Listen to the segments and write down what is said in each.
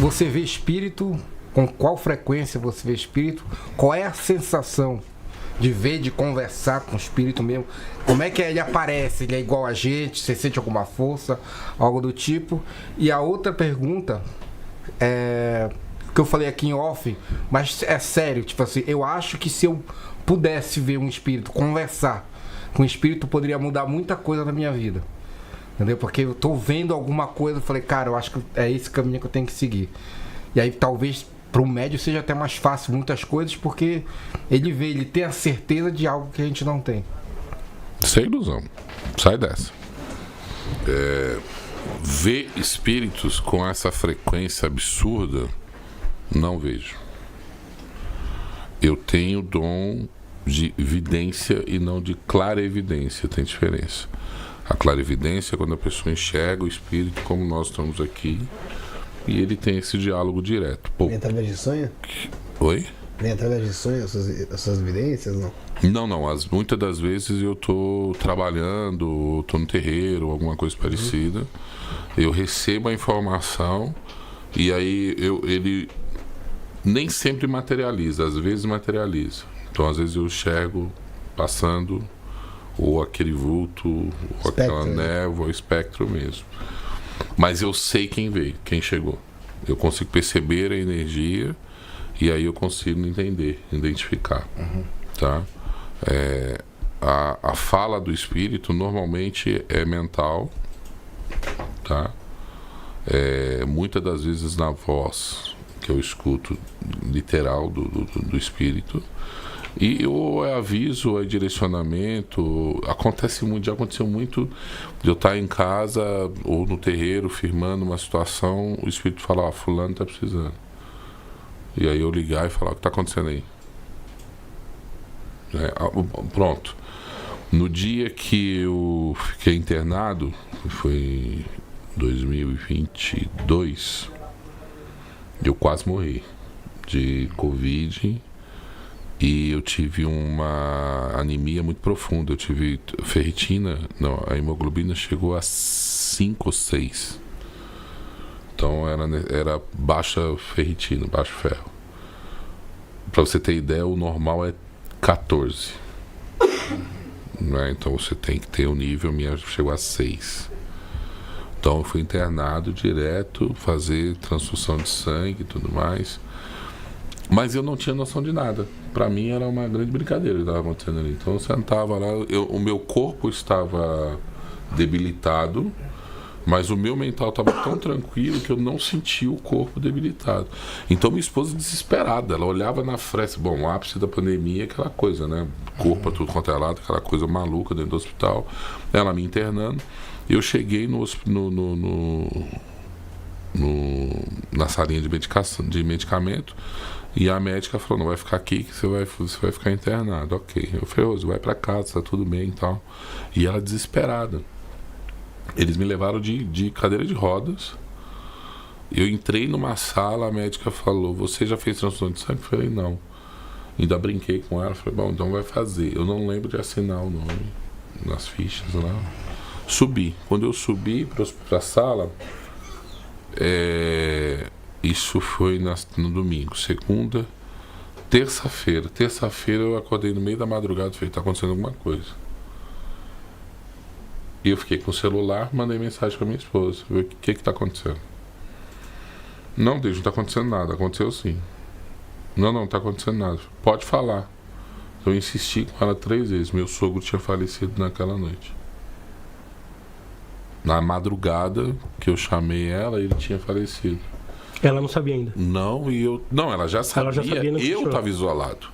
Você vê espírito? Com qual frequência você vê espírito? Qual é a sensação de ver, de conversar com o espírito mesmo? Como é que ele aparece? Ele é igual a gente? Você sente alguma força? Algo do tipo? E a outra pergunta que eu falei aqui em off, mas é sério, tipo assim, eu acho que se eu pudesse ver um espírito, conversar com o espírito, poderia mudar muita coisa na minha vida. Entendeu? Porque eu tô vendo alguma coisa, eu falei, cara, eu acho que é esse caminho que eu tenho que seguir. E aí talvez para o médio seja até mais fácil muitas coisas, porque ele tem a certeza de algo que a gente não tem. Sem ilusão. Sai dessa. Ver espíritos com essa frequência absurda, não vejo. Eu tenho dom de evidência e não de clarevidência, tem diferença. A clarevidência é quando a pessoa enxerga o espírito como nós estamos aqui e ele tem esse diálogo direto. Pô, vem através de sonho? Oi? Vem através de sonho essas evidências, não? Não. Muitas das vezes eu tô trabalhando, tô no terreiro, alguma coisa parecida. Eu recebo a informação e aí ele nem sempre materializa, às vezes materializa. Então às vezes eu enxergo passando ou aquele vulto, ou aquela névoa, o espectro mesmo. Mas eu sei quem veio, quem chegou. Eu consigo perceber a energia e aí eu consigo entender, identificar. Tá? A fala do espírito normalmente é mental, tá? Muitas das vezes na voz que eu escuto literal do espírito. E ou é aviso, ou é direcionamento. Já aconteceu muito de eu estar em casa ou no terreiro firmando uma situação, o espírito falar, fulano está precisando. E aí eu ligar e falar, o que está acontecendo aí? Pronto. No dia que eu fiquei internado, foi em 2022, eu quase morri de Covid. E eu tive uma anemia muito profunda. Eu tive ferritina, não, a hemoglobina chegou a 5 ou 6. Então era baixa ferritina, baixo ferro. Para você ter ideia, o normal é 14. Né? Então você tem que ter o nível, minha chegou a 6. Então eu fui internado direto, fazer transfusão de sangue e tudo mais. Mas eu não tinha noção de nada. Para mim era uma grande brincadeira que estava acontecendo ali. Então eu sentava lá, o meu corpo estava debilitado, mas o meu mental estava tão tranquilo que eu não sentia o corpo debilitado. Então minha esposa desesperada, ela olhava na frente, bom, o ápice da pandemia, aquela coisa, né? Corpo tudo quanto é lado, aquela coisa maluca dentro do hospital. Ela me internando. Eu cheguei na salinha de medicamento. E a médica falou, não vai ficar aqui que você vai ficar internado. Ok. Eu falei, Rose, vai pra casa, tá tudo bem e tal. E ela desesperada. Eles me levaram de cadeira de rodas. Eu entrei numa sala, a médica falou, você já fez transfusão de sangue? Eu falei, não. Ainda brinquei com ela, falei, bom, então vai fazer. Eu não lembro de assinar o nome nas fichas lá. Subi. Quando eu subi pra sala, isso foi no domingo. Segunda, terça-feira. Terça-feira eu acordei no meio da madrugada e falei, tá acontecendo alguma coisa. E eu fiquei com o celular, mandei mensagem pra minha esposa. O que tá acontecendo? Não, Deus, não tá acontecendo nada. Aconteceu sim. Não tá acontecendo nada. Pode falar. Eu insisti com ela 3 vezes. Meu sogro tinha falecido naquela noite. Na madrugada que eu chamei ela, ele tinha falecido. Ela não sabia ainda? Não, ela já sabia. Eu estava isolado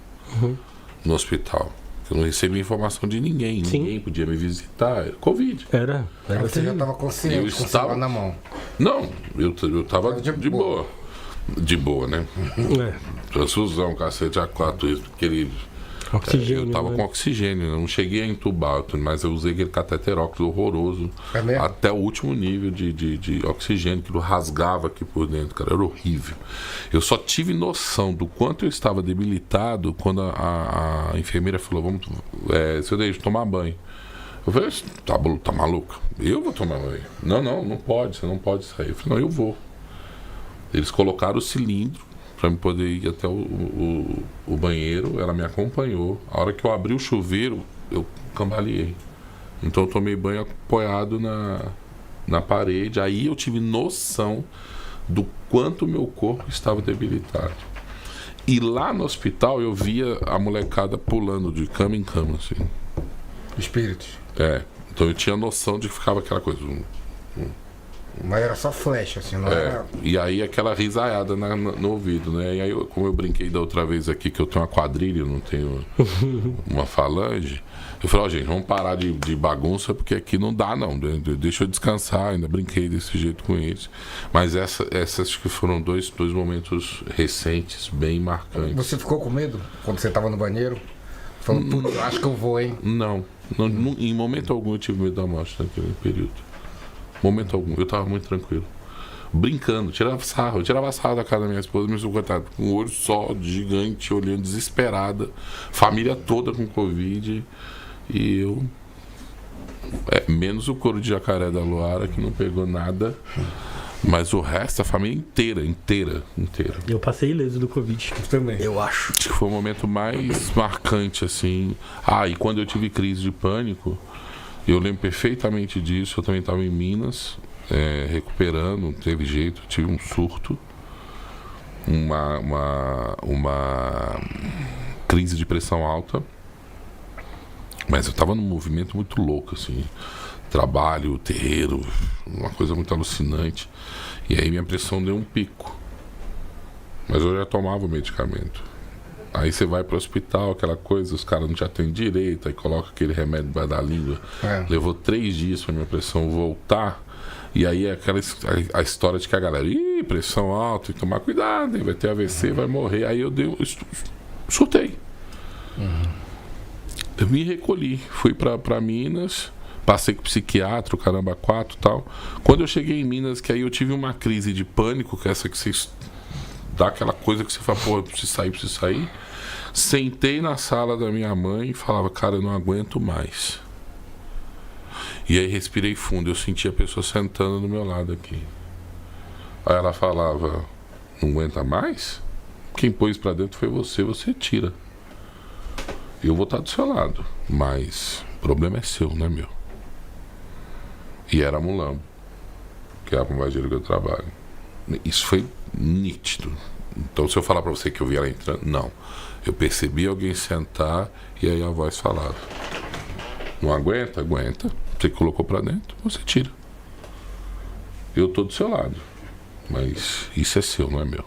no hospital. Eu não recebi informação de ninguém. Sim. Ninguém podia me visitar. Covid. Era Você já estava consciente, com o celular na mão. Não, eu estava de boa. De boa, né? Transfusão, cacete A4, aquele... Oxigênio, eu tava né? com oxigênio, eu não cheguei a entubar, mas eu usei aquele cateteróxido horroroso. É mesmo? Até o último nível de oxigênio, que rasgava aqui por dentro, cara, era horrível. Eu só tive noção do quanto eu estava debilitado quando a enfermeira falou, seu Deide, tomar banho. Eu falei, tá maluco? Eu vou tomar banho. Não pode, você não pode sair. Eu falei, não, eu vou. Eles colocaram o cilindro para eu poder ir até o banheiro. Ela me acompanhou. A hora que eu abri o chuveiro, eu cambaleei. Então eu tomei banho apoiado na parede. Aí eu tive noção do quanto o meu corpo estava debilitado. E lá no hospital eu via a molecada pulando de cama em cama, assim. Espíritos. Então eu tinha noção de que ficava aquela coisa. Mas era só flecha, assim, não era. E aí aquela risaiada no ouvido, né? E aí, como eu brinquei da outra vez aqui que eu tenho uma quadrilha, eu não tenho uma falange, eu falei, gente, vamos parar de bagunça, porque aqui não dá, não. Deixa eu descansar, ainda brinquei desse jeito com eles. Mas essas que foram dois momentos recentes, bem marcantes. Você ficou com medo quando você tava no banheiro? Falando, putz, acho que eu vou, hein? Não, em momento algum eu tive medo da morte naquele período. Momento algum, eu tava muito tranquilo. Brincando, eu tirava sarro da casa da minha esposa, meu coitado, com um olho só, gigante, olhando desesperada, família toda com Covid, e eu. Menos o couro de jacaré da Luara, que não pegou nada, mas o resto, a família inteira. Eu passei ileso do Covid. Também. Eu acho. Acho que foi o momento mais marcante, assim. E quando eu tive crise de pânico, eu lembro perfeitamente disso. Eu também estava em Minas, recuperando, não teve jeito, tive um surto, uma crise de pressão alta, mas eu estava num movimento muito louco, assim, trabalho, terreiro, uma coisa muito alucinante, e aí minha pressão deu um pico, mas eu já tomava o medicamento. Aí você vai para o hospital, aquela coisa, os caras não te atendem direito, aí coloca aquele remédio debaixo da língua. Levou 3 dias para minha pressão voltar. E aí é a história de que a galera, pressão alta, tem que tomar cuidado, hein? Vai ter AVC, vai morrer. Aí eu surtei. Eu me recolhi, fui para Minas, passei com o psiquiatra, o caramba 4 e tal. Quando eu cheguei em Minas, que aí eu tive uma crise de pânico, que é essa que você dá aquela coisa que você fala, pô, eu preciso sair. Sentei na sala da minha mãe e falava, cara, eu não aguento mais. E aí respirei fundo, eu senti a pessoa sentando do meu lado aqui. Aí ela falava, não aguenta mais? Quem pôs pra dentro foi você tira. Eu vou estar do seu lado, mas o problema é seu, não é meu. E era Mulambo, que é a pombageira que eu trabalho. Isso foi nítido. Então, se eu falar pra você que eu vi ela entrando, não. Eu percebi alguém sentar e aí a voz falava, não aguenta? Aguenta. Você colocou pra dentro, você tira. Eu tô do seu lado, mas isso é seu, não é meu.